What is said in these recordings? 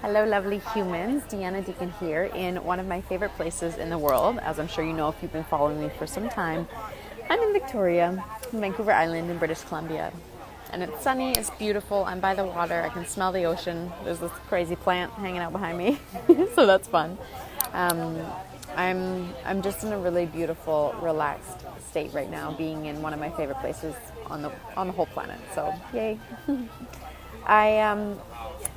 Hello, lovely humans. Deanna Deacon here in one of my favorite places in the world. As I'm sure you know if you've been following me for some time, I'm in Victoria, Vancouver Island in British Columbia. And it's sunny, it's beautiful, I'm by the water, I can smell the ocean. There's this crazy plant hanging out behind me, so that's fun. I'm just in a really beautiful, relaxed state right now, being in one of my favorite places on the whole planet. So, yay.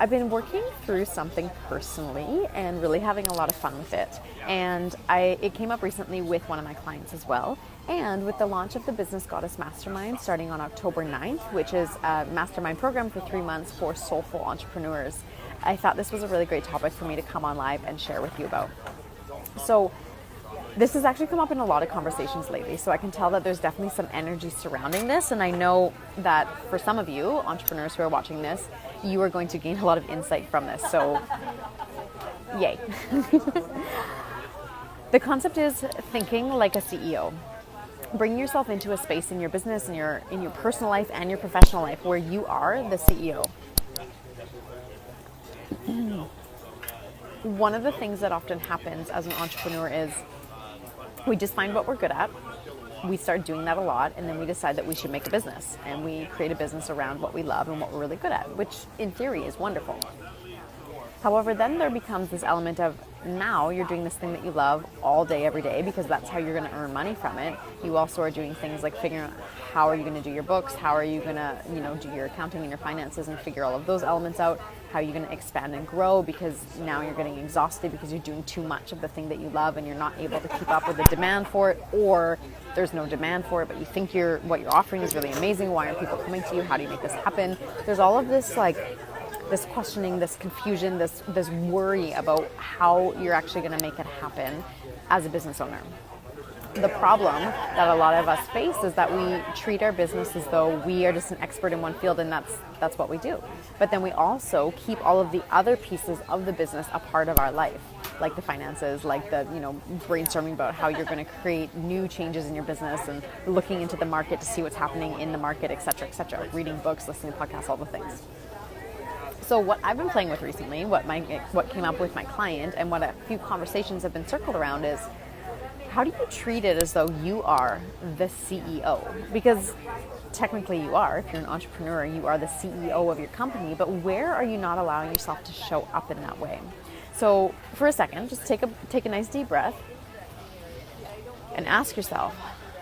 I've been working through something personally and really having a lot of fun with it. And it came up recently with one of my clients as well. And with the launch of the Business Goddess Mastermind starting on October 9th, which is a mastermind program for 3 months for soulful entrepreneurs, I thought this was a really great topic for me to come on live and share with you about. So this has actually come up in a lot of conversations lately, so I can tell that there's definitely some energy surrounding this, and I know that for some of you entrepreneurs who are watching this, you are going to gain a lot of insight from this, so yay. The concept is thinking like a CEO. Bring yourself into a space in your business, in your personal life and your professional life where you are the CEO. One of the things that often happens as an entrepreneur is we just find what we're good at. We start doing that a lot, and then we decide that we should make a business, and we create a business around what we love and what we're really good at, which in theory is wonderful. However, then there becomes this element of now you're doing this thing that you love all day, every day, because that's how you're going to earn money from it. You also are doing things like figuring out how are you going to do your books, how are you going to, do your accounting and your finances and figure all of those elements out. How are you going to expand and grow, because now you're getting exhausted because you're doing too much of the thing that you love and you're not able to keep up with the demand for it, or there's no demand for it, but you think what you're offering is really amazing. Why are people coming to you? How do you make this happen? There's all of this this questioning, this confusion, this worry about how you're actually going to make it happen as a business owner. The problem that a lot of us face is that we treat our business as though we are just an expert in one field, and that's what we do. But then we also keep all of the other pieces of the business a part of our life, like the finances, like the brainstorming about how you're going to create new changes in your business and looking into the market to see what's happening in the market, etc., reading books, listening to podcasts, all the things. So what I've been playing with recently, what came up with my client, and what a few conversations have been circled around is, how do you treat it as though you are the CEO? Because technically you are. If you're an entrepreneur, you are the CEO of your company, but where are you not allowing yourself to show up in that way? So for a second, just take a nice deep breath and ask yourself,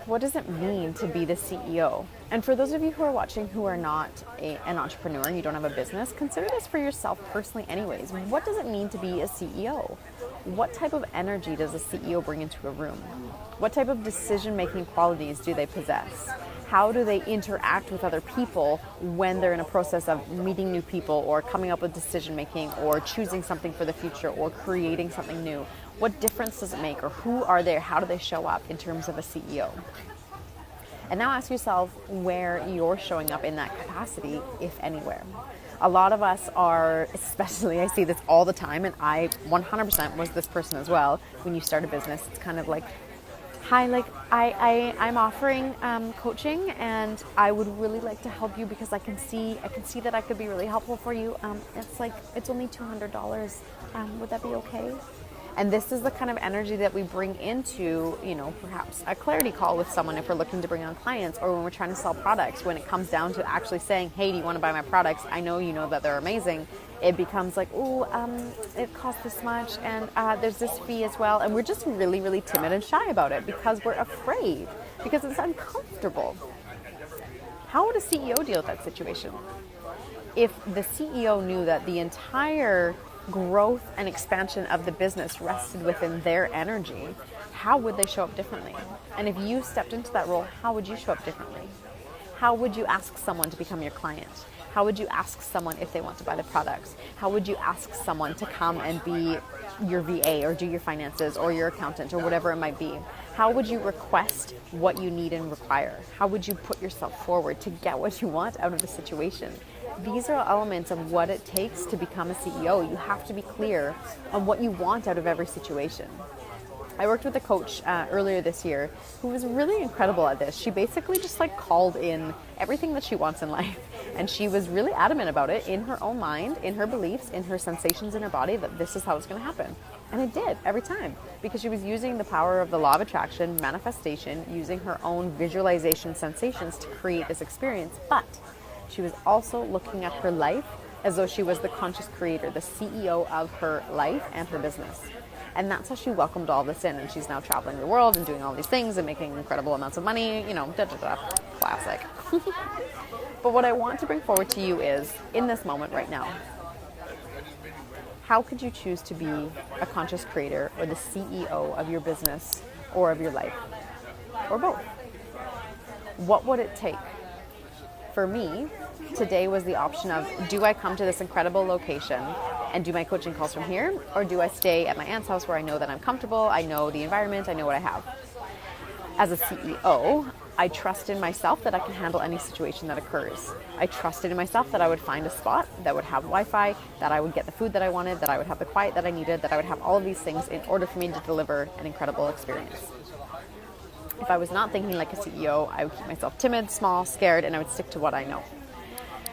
what does it mean to be the CEO? And for those of you who are watching who are not an entrepreneur and you don't have a business, consider this for yourself personally anyways. What does it mean to be a CEO? What type of energy does a CEO bring into a room? What type of decision-making qualities do they possess? How do they interact with other people when they're in a process of meeting new people or coming up with decision-making or choosing something for the future or creating something new? What difference does it make, or who are they? How do they show up in terms of a CEO? And now ask yourself where you're showing up in that capacity, if anywhere. A lot of us are, especially, I see this all the time, and I 100% was this person as well. When you start a business, it's kind of like, hi, I'm offering coaching, and I would really like to help you because I can see that I could be really helpful for you. It's only $200. Would that be okay? And this is the kind of energy that we bring into, perhaps a clarity call with someone if we're looking to bring on clients, or when we're trying to sell products. When it comes down to actually saying, hey, do you want to buy my products? I know you know that they're amazing. It becomes like, it costs this much, and there's this fee as well. And we're just really, really timid and shy about it because we're afraid, because it's uncomfortable. How would a CEO deal with that situation? If the CEO knew that the entire growth and expansion of the business rested within their energy, how would they show up differently? And if you stepped into that role, how would you show up differently? How would you ask someone to become your client? How would you ask someone if they want to buy the products? How would you ask someone to come and be your VA or do your finances or your accountant or whatever it might be? How would you request what you need and require? How would you put yourself forward to get what you want out of the situation? These are elements of what it takes to become a CEO. You have to be clear on what you want out of every situation. I worked with a coach earlier this year who was really incredible at this. She basically just called in everything that she wants in life And she was really adamant about it in her own mind, in her beliefs, in her sensations in her body, that this is how it's going to happen. And it did every time, because she was using the power of the law of attraction, manifestation, using her own visualization sensations to create this experience. But she was also looking at her life as though she was the conscious creator, the CEO of her life and her business. And that's how she welcomed all this in. And she's now traveling the world and doing all these things and making incredible amounts of money, classic. But what I want to bring forward to you is, in this moment right now, how could you choose to be a conscious creator or the CEO of your business or of your life, or both? What would it take? For me, today was the option of, do I come to this incredible location and do my coaching calls from here, or do I stay at my aunt's house where I know that I'm comfortable, I know the environment, I know what I have? As a CEO, I trust in myself that I can handle any situation that occurs. I trusted in myself that I would find a spot that would have Wi-Fi, that I would get the food that I wanted, that I would have the quiet that I needed, that I would have all of these things in order for me to deliver an incredible experience. If I was not thinking like a CEO, I would keep myself timid, small, scared, and I would stick to what I know.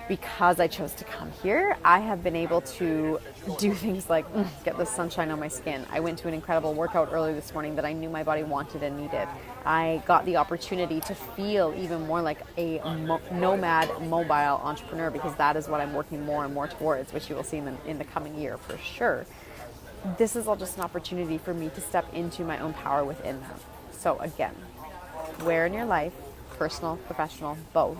Because I chose to come here, I have been able to do things like get the sunshine on my skin. I went to an incredible workout earlier this morning that I knew my body wanted and needed. I got the opportunity to feel even more like a nomad, mobile entrepreneur, because that is what I'm working more and more towards, which you will see in the coming year for sure. This is all just an opportunity for me to step into my own power within them. So again, where in your life, personal, professional, both,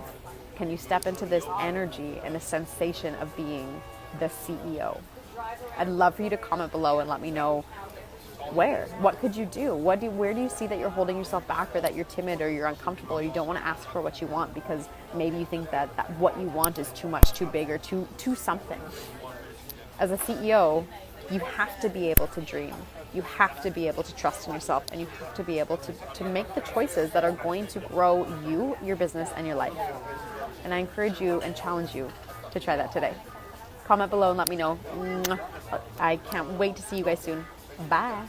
can you step into this energy and a sensation of being the CEO? I'd love for you to comment below and let me know where. What could you do? Where do you see that you're holding yourself back, or that you're timid, or you're uncomfortable, or you don't want to ask for what you want because maybe you think that what you want is too much, too big, or too something. As a CEO, you have to be able to dream. You have to be able to trust in yourself, and you have to be able to make the choices that are going to grow you, your business, and your life. And I encourage you and challenge you to try that today. Comment below and let me know. I can't wait to see you guys soon. Bye.